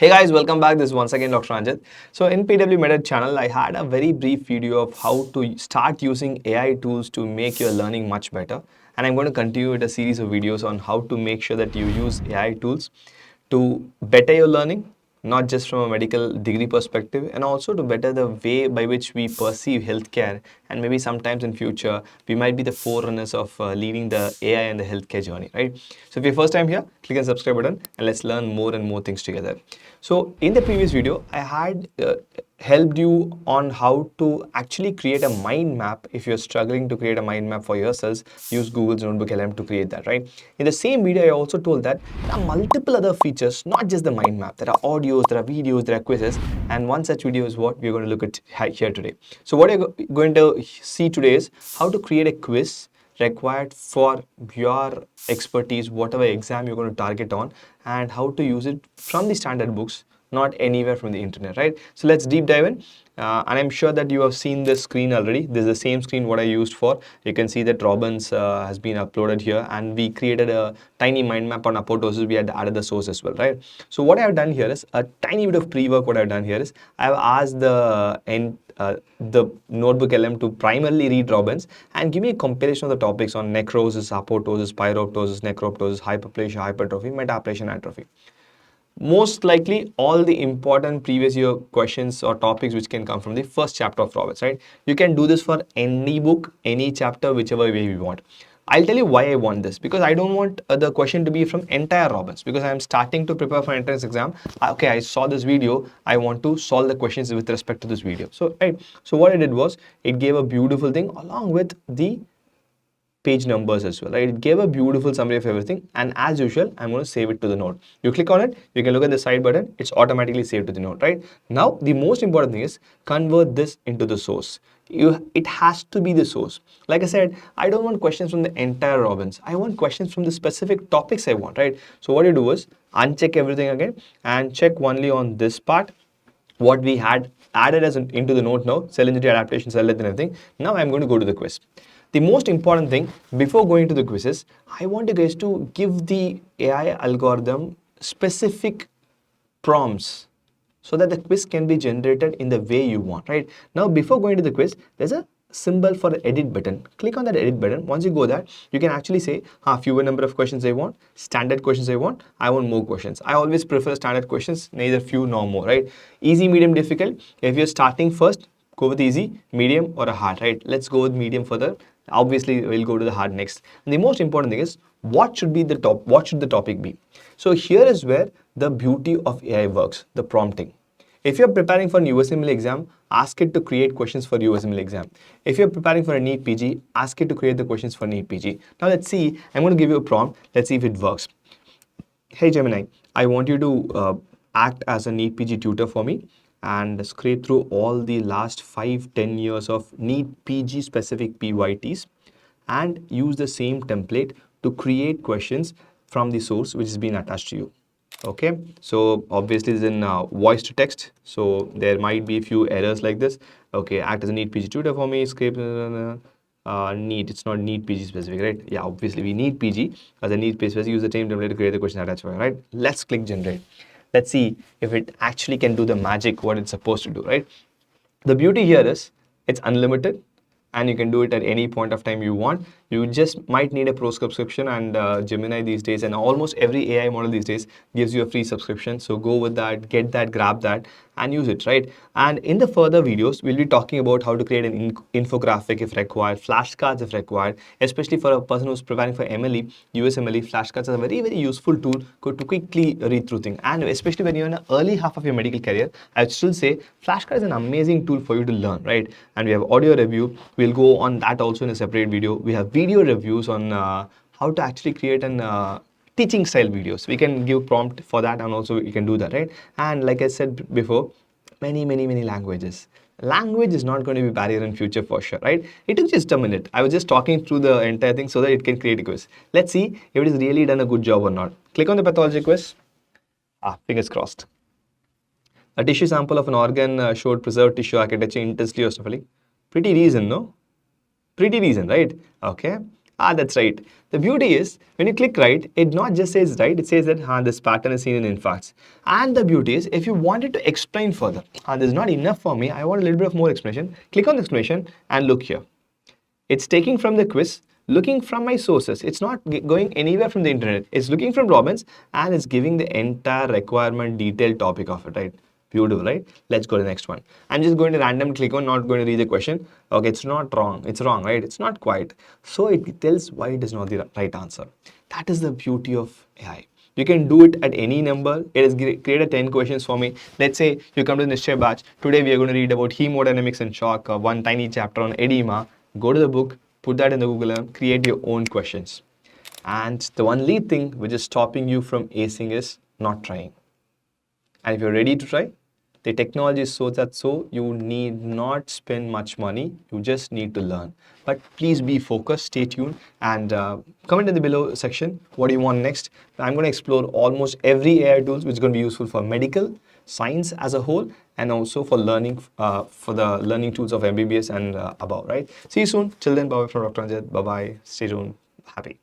Hey guys, welcome back. This is once again Dr. Ranjith. So in PW Method channel, I had a very brief video of how to start using AI tools to make your learning much better. And I'm going to continue with a series of videos on how to make sure that you use AI tools to better your learning, not just from a medical degree perspective, and also to better the way by which we perceive healthcare. And maybe sometimes in future, we might be the forerunners of leading the AI and the healthcare journey, right? So if you're first time here, click the subscribe button and let's learn more and more things together. So in the previous video, I had helped you on how to actually create a mind map. If you're struggling to create a mind map for yourselves, use Google's NotebookLM to create that, right? In the same video, I also told that there are multiple other features, not just the mind map. There are audios, there are videos, there are quizzes, and one such video is what we're going to look at here today. So what you're going to see today is how to create a quiz required for your expertise, whatever exam you're going to target on, and how to use it from the standard books, not anywhere from the internet, right? So let's deep dive in. And I'm sure that you have seen this screen already. This is the same screen what I used for. You can see that Robbins has been uploaded here, and we created a tiny mind map on apoptosis. We had added the source as well, right? So what I have done here is a tiny bit of pre-work. What I've done here is I have asked the NotebookLM to primarily read Robbins and give me a compilation of the topics on necrosis, apoptosis, pyroptosis, necroptosis, hyperplasia, hypertrophy, metaplasia, atrophy. Most likely all the important previous year questions or topics which can come from the first chapter of Robbins, right? You can do this for any book, any chapter, whichever way you want. I'll tell you why I want this, because I don't want the question to be from entire Robbins, because I'm starting to prepare for entrance exam. Okay, I saw this video, I want to solve the questions with respect to this video. So, right, so what I did was, it gave a beautiful thing along with the page numbers as well, right? It gave a beautiful summary of everything, and as usual, I'm going to save it to the note. You click on it, you can look at the side button, it's automatically saved to the note, right? Now, the most important thing is convert this into the source. It has to be the source. Like I said, I don't want questions from the entire Robbins. I want questions from the specific topics I want, right? So what you do is uncheck everything again and check only on this part, what we had added as into the note now, cell injury adaptation, cell death and everything. Now I'm going to go to the quiz. The most important thing before going to the quiz is, I want you guys to give the AI algorithm specific prompts so that the quiz can be generated in the way you want, right? Now, before going to the quiz, there's a symbol for the edit button. Click on that edit button. Once you go there, you can actually say fewer number of questions I want, standard questions I want more questions. I always prefer standard questions, neither few nor more, right? Easy, medium, difficult. If you're starting first, go with easy, medium or a hard, right? Let's go with medium further. Obviously, we'll go to the hard next. And the most important thing is, what should be the top? What should the topic be? So here is where the beauty of AI works, the prompting. If you're preparing for an USMLE exam, ask it to create questions for USMLE exam. If you're preparing for a NEET PG, ask it to create the questions for NEET PG. Now let's see, I'm going to give you a prompt. Let's see if it works. Hey Gemini, I want you to act as a NEET PG tutor for me and scrape through all the last 5-10 years of NEET PG specific PYTs and use the same template to create questions from the source which has been attached to you. Okay, so obviously it's in voice to text, so there might be a few errors like this. Okay, act as a NEET PG tutor for me, scrape NEET, it's not NEET PG specific, right? Yeah, obviously we need PG as a NEET PG specific. Use the same template to create the question attached, right? Let's click generate. Let's see if it actually can do the magic what it's supposed to do, right? The beauty here is it's unlimited and you can do it at any point of time you want. You just might need a pro subscription, and Gemini these days and almost every AI model these days gives you a free subscription. So go with that, get that, grab that and use it, right? And in the further videos, we'll be talking about how to create an infographic if required, flashcards if required, especially for a person who's preparing for MLE, USMLE. Flashcards are a very, very useful tool to quickly read through things. And especially when you're in the early half of your medical career, I would still say flashcards is an amazing tool for you to learn, right? And we have audio review. We'll go on that also in a separate video. We have video reviews on how to actually create an teaching style videos. We can give prompt for that, and also you can do that, right? And like I said before, many languages. Language is not going to be a barrier in future for sure, right? It took just a minute. I was just talking through the entire thing so that it can create a quiz. Let's see if it has really done a good job or not. Click on the pathology quiz. Fingers crossed. A tissue sample of an organ showed preserved tissue architecture intensely osteophylic. Pretty recent, no? Pretty recent, right? Okay. Ah, that's right. The beauty is, when you click right, it not just says right, it says that this pattern is seen in infarcts. And the beauty is, if you wanted to explain further, this is not enough for me, I want a little bit of more explanation, click on the explanation and look here. It's taking from the quiz, looking from my sources. It's not going anywhere from the internet. It's looking from Robbins and it's giving the entire requirement detailed topic of it, right? Beautiful, right? Let's go to the next one. I'm just going to random click on, not going to read the question. Okay, it's not wrong. It's wrong, right? It's not quite. So it tells why it is not the right answer. That is the beauty of AI. You can do it at any number. It has created 10 questions for me. Let's say you come to the Nishchay batch. Today we are going to read about hemodynamics and shock, one tiny chapter on edema. Go to the book, put that in the GoogleLM, create your own questions. And the only thing which is stopping you from acing is not trying. And if you're ready to try, the technology is so you need not spend much money. You just need to learn. But please be focused, stay tuned, and comment in the below section what do you want next. I'm going to explore almost every AI tools which is going to be useful for medical, science as a whole, and also for learning, for the learning tools of MBBS and above, right? See you soon. Till then, bye from Dr. Ranjith. Bye-bye. Stay tuned. Happy.